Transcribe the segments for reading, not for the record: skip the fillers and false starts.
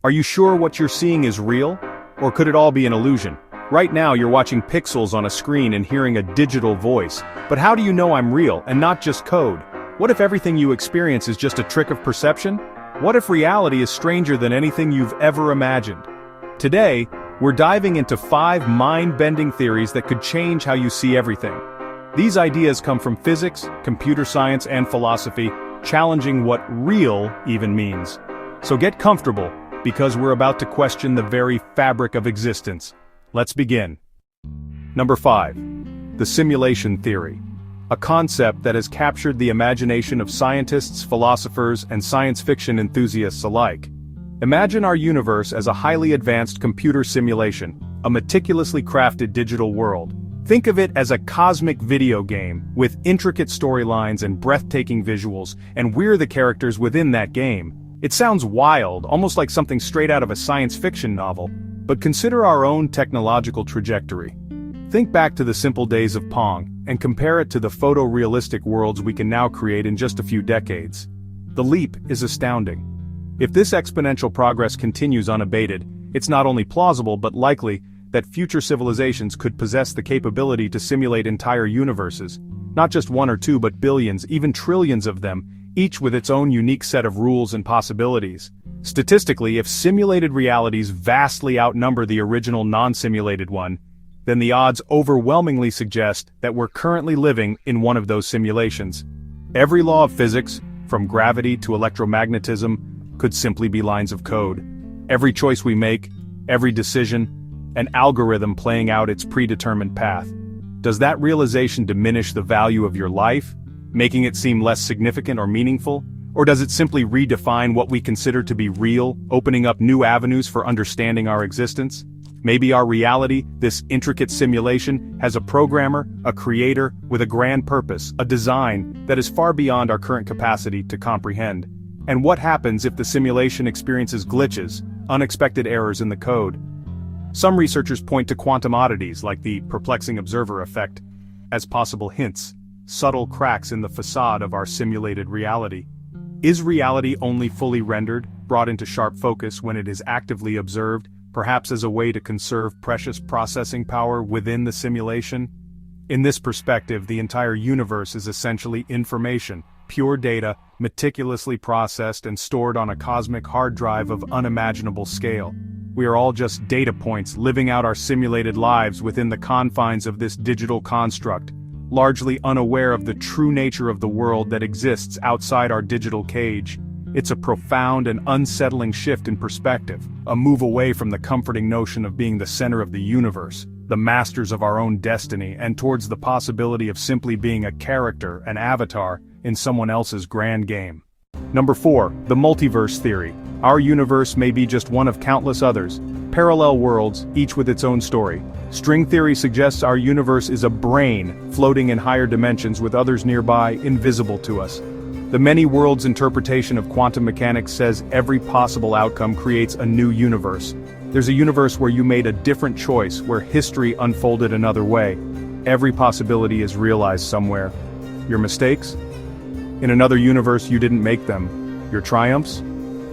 Are you sure what you're seeing is real? Or could it all be an illusion? Right now you're watching pixels on a screen and hearing a digital voice. But how do you know I'm real and not just code? What if everything you experience is just a trick of perception? What if reality is stranger than anything you've ever imagined? Today, we're diving into 5 mind-bending theories that could change how you see everything. These ideas come from physics, computer science, and philosophy, challenging what real even means. So get comfortable, because we're about to question the very fabric of existence. Let's begin. Number 5. The simulation theory. A concept that has captured the imagination of scientists, philosophers, and science fiction enthusiasts alike. Imagine our universe as a highly advanced computer simulation, a meticulously crafted digital world. Think of it as a cosmic video game, with intricate storylines and breathtaking visuals, and we're the characters within that game. It sounds wild, almost like something straight out of a science fiction novel, but consider our own technological trajectory. Think back to the simple days of Pong, and compare it to the photorealistic worlds we can now create in just a few decades. The leap is astounding. If this exponential progress continues unabated, it's not only plausible but likely that future civilizations could possess the capability to simulate entire universes, not just one or two but billions, even trillions of them, each with its own unique set of rules and possibilities. Statistically, if simulated realities vastly outnumber the original non-simulated one, then the odds overwhelmingly suggest that we're currently living in one of those simulations. Every law of physics, from gravity to electromagnetism, could simply be lines of code. Every choice we make, every decision, an algorithm playing out its predetermined path. Does that realization diminish the value of your life, making it seem less significant or meaningful? Or does it simply redefine what we consider to be real, opening up new avenues for understanding our existence? Maybe our reality, this intricate simulation, has a programmer, a creator, with a grand purpose, a design that is far beyond our current capacity to comprehend. And what happens if the simulation experiences glitches, unexpected errors in the code? Some researchers point to quantum oddities like the perplexing observer effect as possible hints, subtle cracks in the facade of our simulated reality. Is reality only fully rendered, brought into sharp focus when it is actively observed, perhaps as a way to conserve precious processing power within the simulation? In this perspective, the entire universe is essentially information, pure data, meticulously processed and stored on a cosmic hard drive of unimaginable scale. We are all just data points living out our simulated lives within the confines of this digital construct, largely unaware of the true nature of the world that exists outside our digital cage. It's a profound and unsettling shift in perspective, a move away from the comforting notion of being the center of the universe, the masters of our own destiny, and towards the possibility of simply being a character, an avatar, in someone else's grand game. Number 4. The multiverse theory. Our universe may be just one of countless others, parallel worlds, each with its own story. String theory suggests our universe is a brain floating in higher dimensions with others nearby, invisible to us. The many worlds interpretation of quantum mechanics says every possible outcome creates a new universe. There's a universe where you made a different choice, where history unfolded another way. Every possibility is realized somewhere. Your mistakes? In another universe you didn't make them. Your triumphs?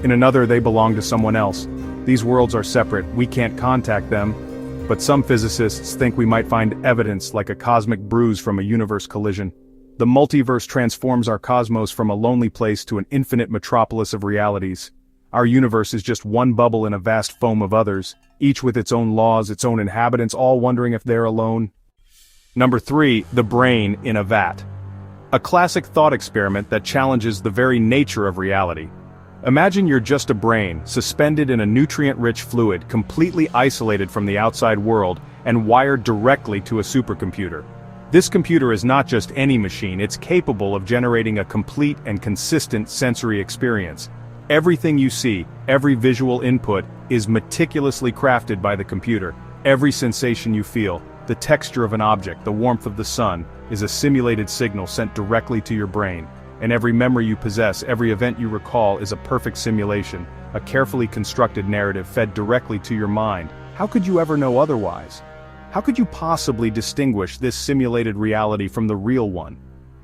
In another they belong to someone else. These worlds are separate, we can't contact them, but some physicists think we might find evidence like a cosmic bruise from a universe collision. The multiverse transforms our cosmos from a lonely place to an infinite metropolis of realities. Our universe is just one bubble in a vast foam of others, each with its own laws, its own inhabitants, all wondering if they're alone. Number 3. The brain in a vat. A classic thought experiment that challenges the very nature of reality. Imagine you're just a brain, suspended in a nutrient-rich fluid, completely isolated from the outside world, and wired directly to a supercomputer. This computer is not just any machine, it's capable of generating a complete and consistent sensory experience. Everything you see, every visual input, is meticulously crafted by the computer. Every sensation you feel, the texture of an object, the warmth of the sun, is a simulated signal sent directly to your brain. And every memory you possess, every event you recall is a perfect simulation, a carefully constructed narrative fed directly to your mind. How could you ever know otherwise? How could you possibly distinguish this simulated reality from the real one?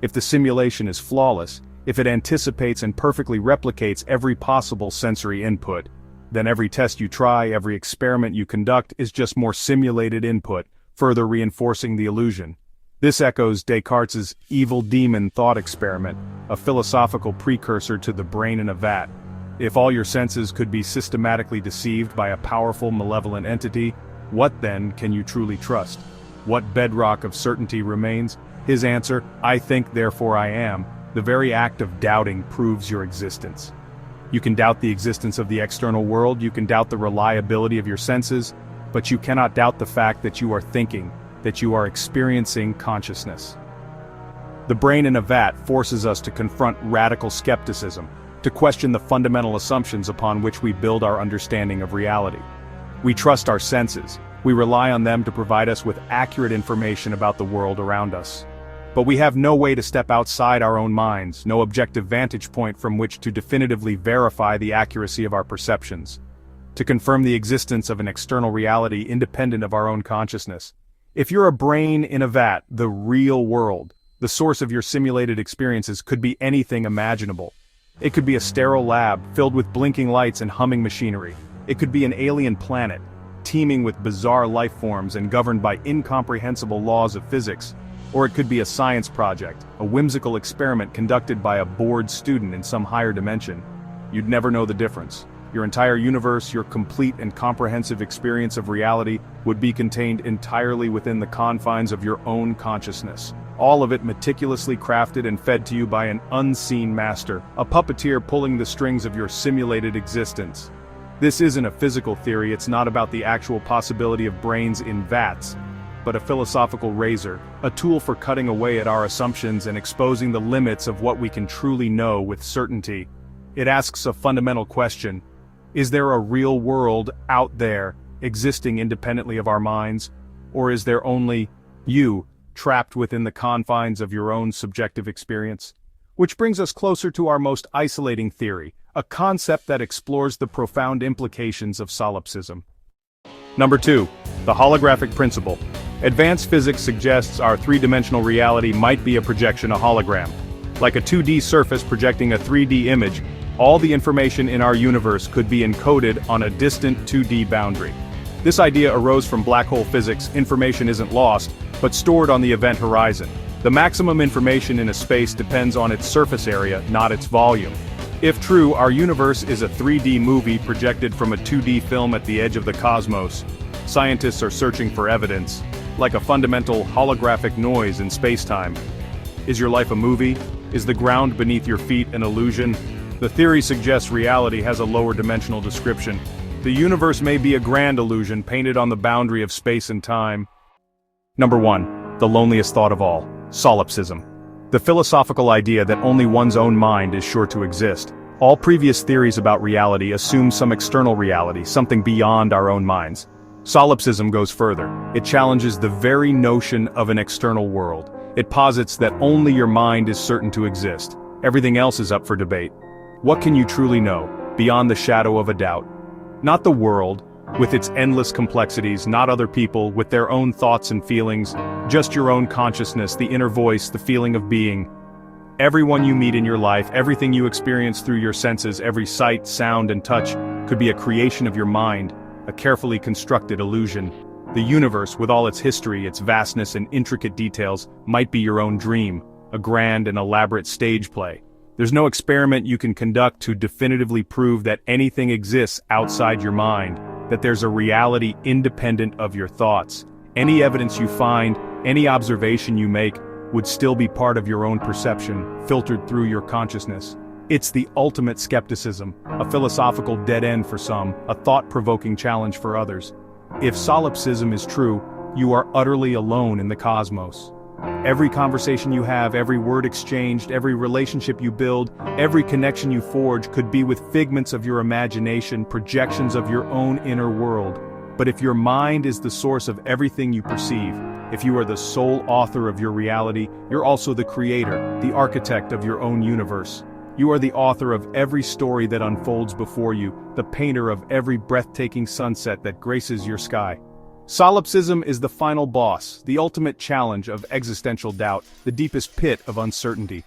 If the simulation is flawless, if it anticipates and perfectly replicates every possible sensory input, Then every test you try, every experiment you conduct is just more simulated input, further reinforcing the illusion. This echoes Descartes' evil demon thought experiment, a philosophical precursor to the brain in a vat. If all your senses could be systematically deceived by a powerful malevolent entity, what then can you truly trust? What bedrock of certainty remains? His answer, I think therefore I am. The very act of doubting proves your existence. You can doubt the existence of the external world, you can doubt the reliability of your senses, but you cannot doubt the fact that you are thinking, that you are experiencing consciousness. The brain in a vat forces us to confront radical skepticism, to question the fundamental assumptions upon which we build our understanding of reality. We trust our senses, we rely on them to provide us with accurate information about the world around us. But we have no way to step outside our own minds, no objective vantage point from which to definitively verify the accuracy of our perceptions, to confirm the existence of an external reality independent of our own consciousness. If you're a brain in a vat, the real world, the source of your simulated experiences could be anything imaginable. It could be a sterile lab filled with blinking lights and humming machinery. It could be an alien planet, teeming with bizarre life forms and governed by incomprehensible laws of physics. Or it could be a science project, a whimsical experiment conducted by a bored student in some higher dimension. You'd never know the difference. Your entire universe, your complete and comprehensive experience of reality, would be contained entirely within the confines of your own consciousness. All of it meticulously crafted and fed to you by an unseen master, a puppeteer pulling the strings of your simulated existence. This isn't a physical theory, it's not about the actual possibility of brains in vats, but a philosophical razor, a tool for cutting away at our assumptions and exposing the limits of what we can truly know with certainty. It asks a fundamental question: is there a real world out there, existing independently of our minds? Or is there only you, trapped within the confines of your own subjective experience? Which brings us closer to our most isolating theory, a concept that explores the profound implications of solipsism. Number 2. The holographic principle. Advanced physics suggests our three-dimensional reality might be a projection, a hologram. Like a 2D surface projecting a 3D image, all the information in our universe could be encoded on a distant 2D boundary. This idea arose from black hole physics. Information isn't lost, but stored on the event horizon. The maximum information in a space depends on its surface area, not its volume. If true, our universe is a 3D movie projected from a 2D film at the edge of the cosmos. Scientists are searching for evidence, like a fundamental holographic noise in space-time. Is your life a movie? Is the ground beneath your feet an illusion? The theory suggests reality has a lower dimensional description. The universe may be a grand illusion painted on the boundary of space and time. Number 1. The loneliest thought of all. Solipsism. The philosophical idea that only one's own mind is sure to exist. All previous theories about reality assume some external reality, something beyond our own minds. Solipsism goes further. It challenges the very notion of an external world. It posits that only your mind is certain to exist. Everything else is up for debate. What can you truly know, beyond the shadow of a doubt? Not the world, with its endless complexities, not other people, with their own thoughts and feelings, just your own consciousness, the inner voice, the feeling of being. Everyone you meet in your life, everything you experience through your senses, every sight, sound, and touch, could be a creation of your mind, a carefully constructed illusion. The universe, with all its history, its vastness and intricate details, might be your own dream, a grand and elaborate stage play. There's no experiment you can conduct to definitively prove that anything exists outside your mind, that there's a reality independent of your thoughts. Any evidence you find, any observation you make, would still be part of your own perception, filtered through your consciousness. It's the ultimate skepticism, a philosophical dead end for some, a thought-provoking challenge for others. If solipsism is true, you are utterly alone in the cosmos. Every conversation you have, every word exchanged, every relationship you build, every connection you forge could be with figments of your imagination, projections of your own inner world. But if your mind is the source of everything you perceive, if you are the sole author of your reality, you're also the creator, the architect of your own universe. You are the author of every story that unfolds before you, the painter of every breathtaking sunset that graces your sky. Solipsism is the final boss, the ultimate challenge of existential doubt, the deepest pit of uncertainty.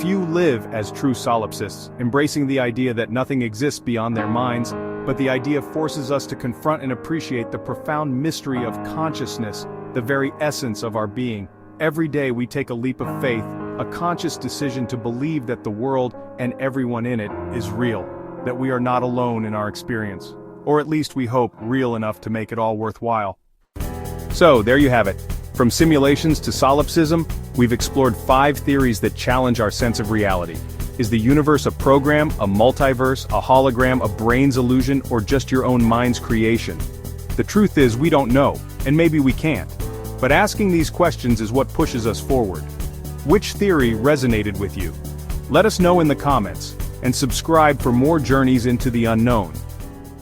Few live as true solipsists, embracing the idea that nothing exists beyond their minds, but the idea forces us to confront and appreciate the profound mystery of consciousness, the very essence of our being. Every day we take a leap of faith, a conscious decision to believe that the world, and everyone in it, is real, that we are not alone in our experience. Or at least we hope real enough to make it all worthwhile. So, there you have it. From simulations to solipsism, we've explored 5 theories that challenge our sense of reality. Is the universe a program, a multiverse, a hologram, a brain's illusion, or just your own mind's creation? The truth is, we don't know, and maybe we can't. But asking these questions is what pushes us forward. Which theory resonated with you? Let us know in the comments, and subscribe for more journeys into the unknown.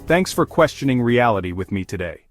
Thanks for questioning reality with me today.